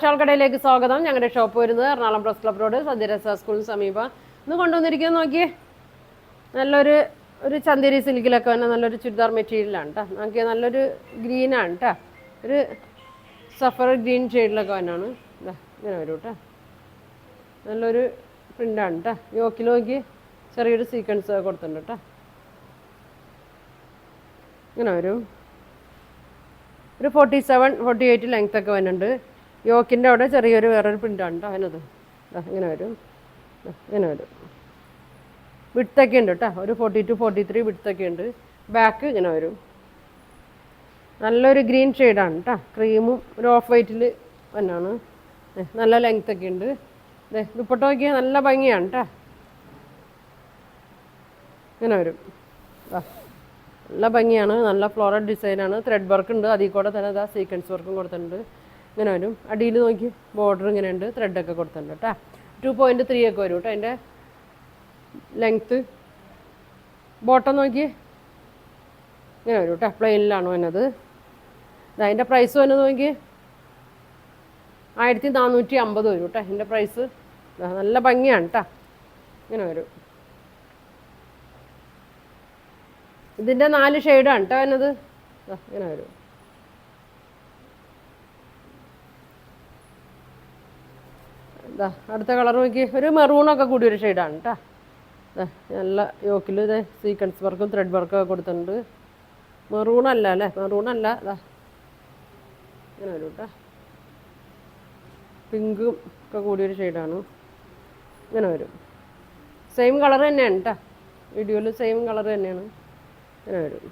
Shawl കടയിലേക്ക് സ്വാഗതം. ഞങ്ങളുടെ ഷോപ്പ് വരുന്നത് എറണാകുളം പ്രസ് ക്ലബ് റോഡ് സദ്യരസ സ്കൂളിന് സമീപം. ഇന്ന് കൊണ്ടുവന്നിരിക്കുന്നത് നോക്കിയേ, നല്ലൊരു ചന്ദേരി സിൽക്കിലൊക്കെ തന്നെ നല്ലൊരു ചുരിദാർ മെറ്റീരിയലാണ് കേട്ടോ. നോക്കിയാൽ നല്ലൊരു ഗ്രീനാണ് കേട്ടോ, ഒരു സഫർ ഗ്രീൻ ഷെയ്ഡിലൊക്കെ തന്നെയാണ്. ഇങ്ങനെ വരും കേട്ടോ, നല്ലൊരു പ്രിൻ്റാണ് കേട്ടോ. യോക്കിൽ നോക്കി ചെറിയൊരു സീക്വൻസ് കൊടുത്തിട്ടുണ്ട് കേട്ടോ. ഇങ്ങനെ വരും, ഒരു 47-48 ലെങ്ത് ഒക്കെ വരുന്നുണ്ട്. യോക്കിൻ്റെ അവിടെ ചെറിയൊരു വേറൊരു പ്രിൻ്റാണ് കേട്ടോ അതിനത്. ഇങ്ങനെ വരും, ഇങ്ങനെ വരും. വിട്ത്തൊക്കെ ഉണ്ട് കേട്ടോ, ഒരു 42-43 വിട്ത്തൊക്കെ ഉണ്ട്. ബാക്ക് ഇങ്ങനെ വരും, നല്ലൊരു ഗ്രീൻ ഷെയ്ഡാണ് കേട്ടോ. ക്രീമും ഒരു ഓഫ് വൈറ്റിൽ തന്നെയാണ്. നല്ല ലെങ്ത് ഒക്കെ ഉണ്ട്. ദുപ്പട്ട നോക്കിയാൽ നല്ല ഭംഗിയാണ് കേട്ടോ. ഇങ്ങനെ വരും, നല്ല ഭംഗിയാണ്, നല്ല ഫ്ലോറൽ ഡിസൈനാണ്. ത്രെഡ് വർക്ക് ഉണ്ട്, അതിൽ കൂടെ തന്നെ സീക്വൻസ് വർക്കും കൊടുത്തിട്ടുണ്ട്. ഇങ്ങനെ വരും. അടിയിൽ നോക്കി ബോർഡർ ഇങ്ങനെ ഉണ്ട്, ത്രെഡൊക്കെ കൊടുത്തിട്ടുണ്ട് കേട്ടോ. 2.3 ഒക്കെ വരും കേട്ടോ അതിൻ്റെ ലെങ്ത്ത്. ബോട്ടം നോക്കി ഇങ്ങനെ വരും കേട്ടോ, പ്ലെയിനിലാണ് വന്നത്. അതിൻ്റെ പ്രൈസ് വന്നത് നോക്കി 1450 വരും കേട്ടോ ഇതിൻ്റെ പ്രൈസ്. നല്ല ഭംഗിയാണ് കേട്ടോ. ഇങ്ങനെ വരും. ഇതിൻ്റെ 4 ഷെയ്ഡാണ് കേട്ടോ വരുന്നത്. ഇങ്ങനെ വരും. അടുത്ത കളർ നോക്കി, ഒരു മെറൂണൊക്കെ കൂടി ഒരു ഷെയ്ഡാണ് കേട്ടോ. നല്ല യോക്കിൽ സീക്വൻസ് വർക്കും ത്രെഡ് വർക്കും ഒക്കെ കൊടുത്തിട്ടുണ്ട്. മെറൂണല്ല അല്ലേ, മെറൂണല്ല. ഇങ്ങനെ വരും കേട്ടോ, പിങ്കും ഒക്കെ കൂടിയൊരു ഷെയ്ഡാണ്. ഇങ്ങനെ വരും. സെയിം കളർ തന്നെയാണ് കേട്ടോ, വീഡിയോയിൽ സെയിം കളർ തന്നെയാണ്. ഇങ്ങനെ വരും.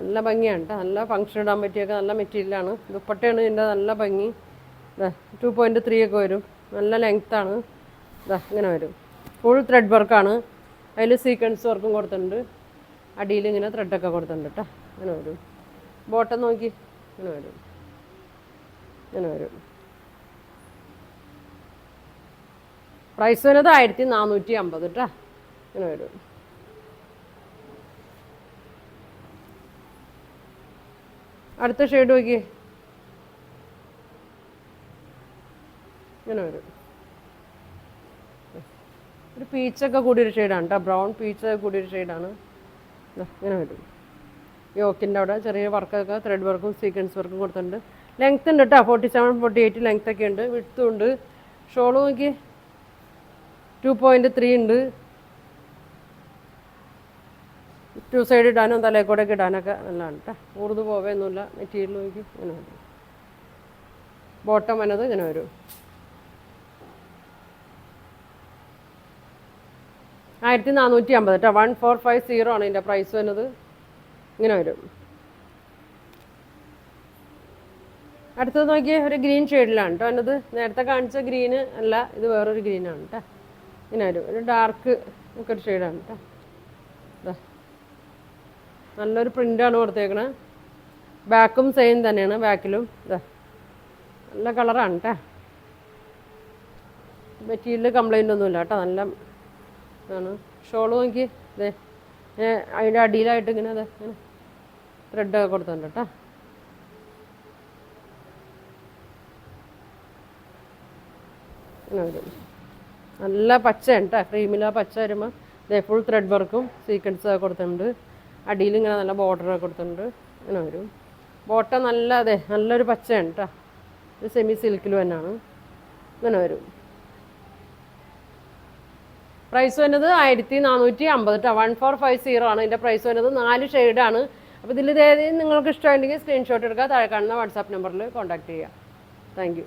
നല്ല ഭംഗിയാണ് കേട്ടോ, നല്ല ഫങ്ഷൻ ഇടാൻ പറ്റിയൊക്കെ നല്ല മെറ്റീരിയലാണ്. ദുപ്പട്ടയാണ് ഇതിൻ്റെ നല്ല ഭംഗി. 2.3 ഒക്കെ വരും, നല്ല ലെങ്ത്താണ്. ഇങ്ങനെ വരും. ഫുൾ ത്രെഡ് വർക്കാണ്, അതിൽ സീക്വൻസ് വർക്കും കൊടുത്തിട്ടുണ്ട്. അടിയിൽ ഇങ്ങനെ ത്രെഡൊക്കെ കൊടുത്തിട്ടുണ്ട് കേട്ടോ. ഇങ്ങനെ വരും. ബോട്ടം നോക്കി ഇങ്ങനെ വരും, ഇങ്ങനെ വരും. പ്രൈസ് വരുന്നത് 1450 കേട്ടോ. ഇങ്ങനെ വരും. അടുത്ത ഷെയ്ഡ് നോക്കി ഇങ്ങനെ വരും. ഒരു പീച്ചൊക്കെ കൂടിയൊരു ഷെയ്ഡാണ് കേട്ടോ, ബ്രൗൺ പീച്ചൊക്കെ കൂടിയൊരു ഷെയ്ഡാണ്. ഇങ്ങനെ വരും. യോക്കിൻ്റെ അവിടെ ചെറിയ വർക്കൊക്കെ ത്രെഡ് വർക്കും സീക്വൻസ് വർക്കും കൊടുത്തിട്ടുണ്ട്. ലെങ്ത് ഉണ്ട് കേട്ടോ, 47-48 ലെങ്ത് ഒക്കെ ഉണ്ട്. വിഡ്ത്തും ഉണ്ട്. ഷോള് നോക്കി 2.3 ഉണ്ട്. 2 സൈഡ് ഇടാനും തലയിൽ ഇടാനൊക്കെ നല്ലതാണ് കേട്ടോ. ഊർന്ന് പോവുകയൊന്നുമില്ല. മെറ്റീരിയൽ നോക്കി ഇങ്ങനെ വരും. ബോട്ടം വന്നത് ഇങ്ങനെ വരും. 1450 കേട്ടോ. 1450 ആണ് ഇതിൻ്റെ പ്രൈസ് വരുന്നത്. ഇങ്ങനെ വരും. അടുത്തത് നോക്കിയാൽ ഒരു ഗ്രീൻ ഷെയ്ഡിലാണ് കേട്ടോ എന്നത്. നേരത്തെ കാണിച്ച ഗ്രീന് അല്ല, ഇത് വേറൊരു ഗ്രീനാണ് കേട്ടോ. ഇങ്ങനെ വരും. ഒരു ഡാർക്ക് ഒക്കെ ഒരു ഷെയ്ഡാണ് കേട്ടോ. നല്ലൊരു പ്രിൻ്റാണ് കൊടുത്തേക്കണത്. ബാക്കും സെയിം തന്നെയാണ്, ബാക്കിലും നല്ല കളറാണ് കേട്ടോ. മെറ്റീരിയൽ കംപ്ലൈൻ്റ് ഒന്നുമില്ല കേട്ടോ, നല്ല ആണ്. ഷോള് നോക്കി അതിൻ്റെ അടിയിലായിട്ട് ഇങ്ങനെ ഇങ്ങനെ ത്രെഡൊക്കെ കൊടുത്തിട്ടുണ്ട് കേട്ടോ. ഇങ്ങനെ വരും. നല്ല പച്ചയാണ് കേട്ടോ, ക്രീമിലാ പച്ച വരുമ്പോൾ ഫുൾ ത്രെഡ് വർക്കും സീക്വൻസൊക്കെ കൊടുത്തിട്ടുണ്ട്. അടിയിൽ ഇങ്ങനെ നല്ല ബോർഡറൊക്കെ കൊടുത്തിട്ടുണ്ട്. ഇങ്ങനെ വരും. ബോട്ടം നല്ലൊരു പച്ചയാണ് കേട്ടോ. ഇത് സെമി സിൽക്കിൽ തന്നെയാണ്. ഇങ്ങനെ വരും. പ്രൈസ് വരുന്നത് 1450 കേട്ടോ. 1450 ആണ് ഇതിൻ്റെ പ്രൈസ് വരുന്നത്. 4 ഷെയ്ഡാണ്. അപ്പോൾ ഇതിൽ നിങ്ങൾക്ക് ഇഷ്ടമായിട്ടുണ്ടെങ്കിൽ സ്ക്രീൻഷോട്ട് എടുക്കുക, താഴെ കാണുന്ന വാട്സാപ്പ് നമ്പറിൽ കോൺടാക്ട് ചെയ്യുക. Thank you.